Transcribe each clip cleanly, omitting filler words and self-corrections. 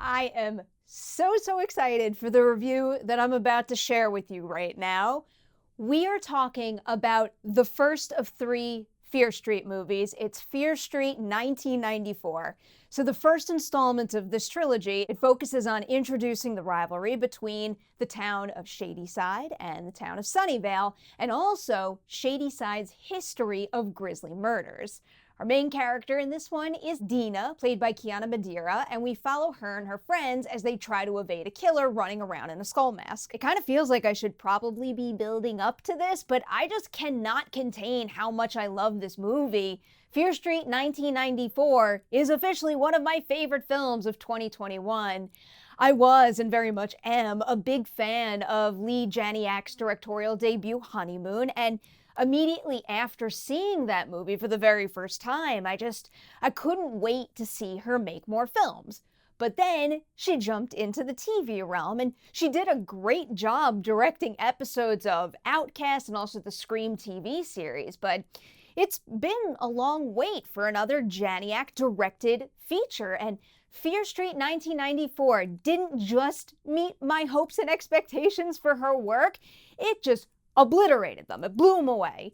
I am so excited for the review that I'm about to share with you right now. We are talking about the first of three Fear Street movies. It's Fear Street 1994. So the first installment of this trilogy, it focuses on introducing the rivalry between the town of Shadyside and the town of Sunnyvale, and also Shadyside's history of grisly murders. Our main character in this one is Deena, played by Kiana Madeira, and we follow her and her friends as they try to evade a killer running around in a skull mask. It kind of feels like I should probably be building up to this, but I just cannot contain how much I love this movie. Fear Street 1994 is officially one of my favorite films of 2021. I was, and very much am, a big fan of Leigh Janiak's directorial debut, Honeymoon, and immediately after seeing that movie for the very first time, I couldn't wait to see her make more films. But then she jumped into the TV realm, and she did a great job directing episodes of Outcast and also the Scream TV series, but it's been a long wait for another Janiak-directed feature, and Fear Street 1994 didn't just meet my hopes and expectations for her work, it just obliterated them. It blew them away.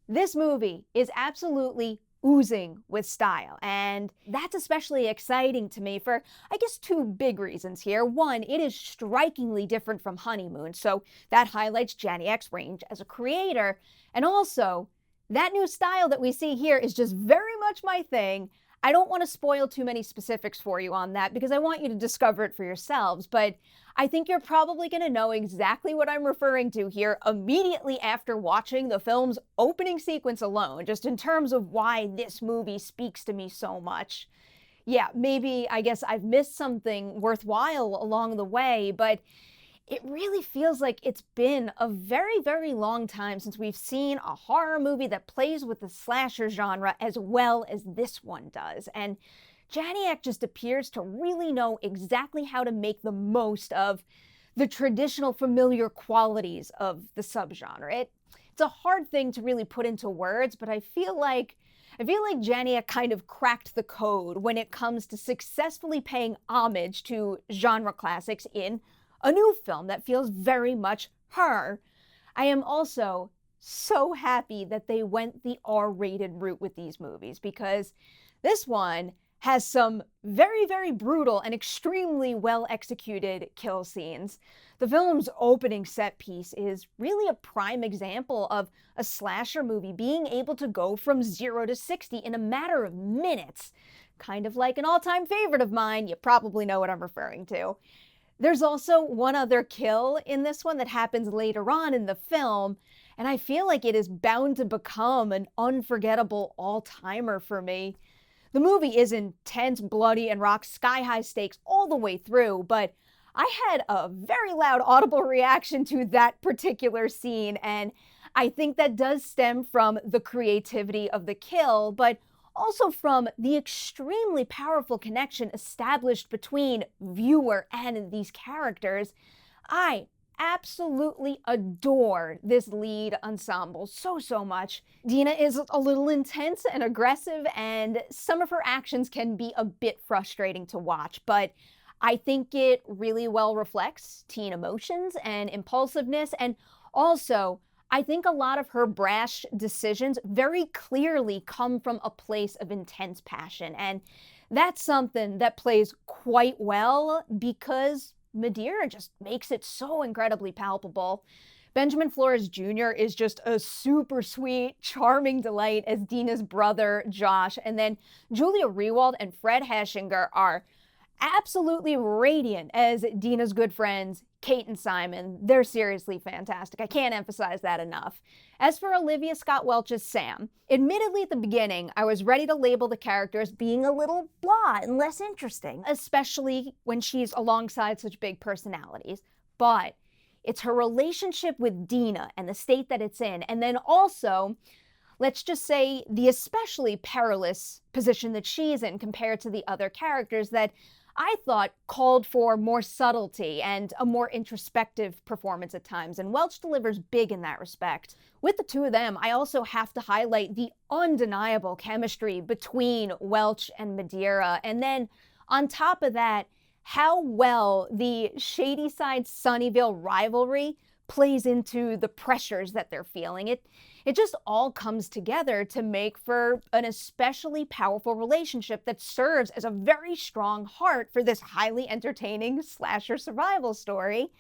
This movie is absolutely oozing with style, and that's especially exciting to me for, I guess, two big reasons here. One, it is strikingly different from Honeymoon, so that highlights Janiak's range as a creator, and also, that new style that we see here is just very much my thing. I don't want to spoil too many specifics for you on that because I want you to discover it for yourselves, but I think you're probably going to know exactly what I'm referring to here immediately after watching the film's opening sequence alone, just in terms of why this movie speaks to me so much. Yeah, maybe, I guess I've missed something worthwhile along the way, but it really feels like it's been a very long time since we've seen a horror movie that plays with the slasher genre as well as this one does. And Janiak just appears to really know exactly how to make the most of the traditional familiar qualities of the subgenre. It's a hard thing to really put into words, but I feel like Janiak kind of cracked the code when it comes to successfully paying homage to genre classics in a new film that feels very much her. I am also so happy that they went the R-rated route with these movies because this one has some very brutal and extremely well-executed kill scenes. The film's opening set piece is really a prime example of a slasher movie being able to go from 0 to 60 in a matter of minutes. Kind of like an all-time favorite of mine, you probably know what I'm referring to. There's also one other kill in this one that happens later on in the film, and I feel like it is bound to become an unforgettable all-timer for me. The movie is intense, bloody, and rocks sky-high stakes all the way through, but I had a very loud audible reaction to that particular scene, and I think that does stem from the creativity of the kill, but also from the extremely powerful connection established between viewer and these characters. I absolutely adore this lead ensemble so much. Deena is a little intense and aggressive, and some of her actions can be a bit frustrating to watch, but I think it really well reflects teen emotions and impulsiveness, and also I think a lot of her brash decisions very clearly come from a place of intense passion, and that's something that plays quite well because Madeira just makes it so incredibly palpable. Benjamin Flores Jr. is just a super sweet, charming delight as Deena's brother, Josh, and then Julia Rehwald and Fred Hechinger are absolutely radiant as Deena's good friends, Kate and Simon. They're seriously fantastic. I can't emphasize that enough. As for Olivia Scott Welch's Sam, admittedly at the beginning, I was ready to label the character as being a little blah and less interesting, especially when she's alongside such big personalities. But it's her relationship with Deena and the state that it's in, and then also, let's just say, the especially perilous position that she's in compared to the other characters that I thought called for more subtlety and a more introspective performance at times, and Welch delivers big in that respect. With the two of them, I also have to highlight the undeniable chemistry between Welch and Madeira, and then on top of that, how well the Shadyside Sunnyvale rivalry plays into the pressures that they're feeling. It just all comes together to make for an especially powerful relationship that serves as a very strong heart for this highly entertaining slasher survival story.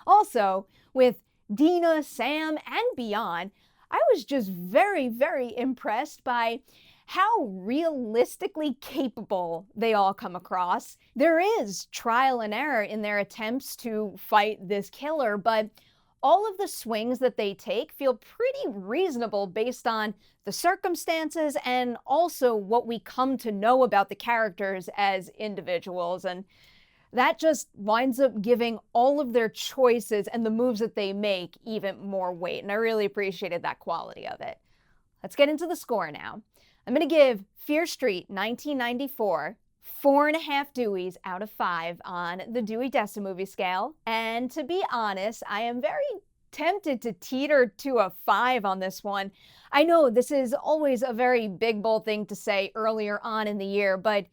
Also, with Deena, Sam, and beyond, I was just very, very impressed by how realistically capable they all come across. There is trial and error in their attempts to fight this killer, but all of the swings that they take feel pretty reasonable based on the circumstances and also what we come to know about the characters as individuals. And that just winds up giving all of their choices and the moves that they make even more weight. And I really appreciated that quality of it. Let's get into the score now. I'm going to give Fear Street 1994 4.5 Deweys out of 5 on the Dewey Decimovie scale. And to be honest, I am very tempted to teeter to a 5 on this one. I know this is always a very big, bold thing to say earlier on in the year, but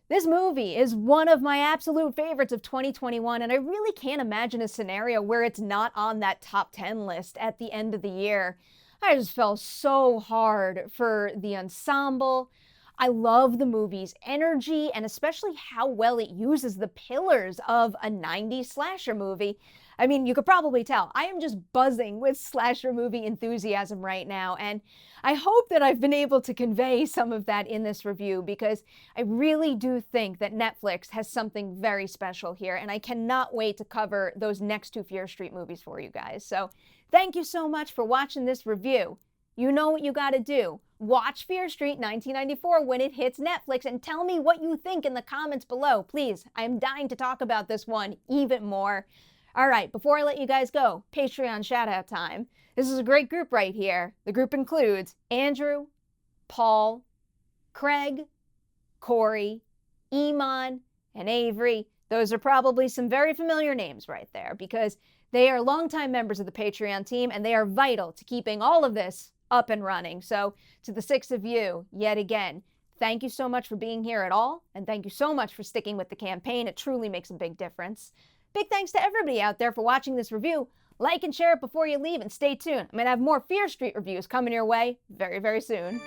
this movie is one of my absolute favorites of 2021, and I really can't imagine a scenario where it's not on that top 10 list at the end of the year. I just fell so hard for the ensemble. I love the movie's energy and especially how well it uses the pillars of a 90s slasher movie. I mean, you could probably tell I am just buzzing with slasher movie enthusiasm right now, and I hope that I've been able to convey some of that in this review because I really do think that Netflix has something very special here, and I cannot wait to cover those next 2 Fear Street movies for you guys. So thank you so much for watching this review. You know what you gotta do. Watch Fear Street 1994 when it hits Netflix and tell me what you think in the comments below. Please, I am dying to talk about this one even more. All right, before I let you guys go, Patreon shout-out time. This is a great group right here. The group includes Andrew, Paul, Craig, Corey, Iman, and Avery. Those are probably some very familiar names right there because they are longtime members of the Patreon team and they are vital to keeping all of this up and running. So to the 6 of you, yet again, thank you so much for being here at all, and thank you so much for sticking with the campaign. It truly makes a big difference. Big thanks to everybody out there for watching this review. Like and share it before you leave, and stay tuned. I'm going to have more Fear Street reviews coming your way very, very soon.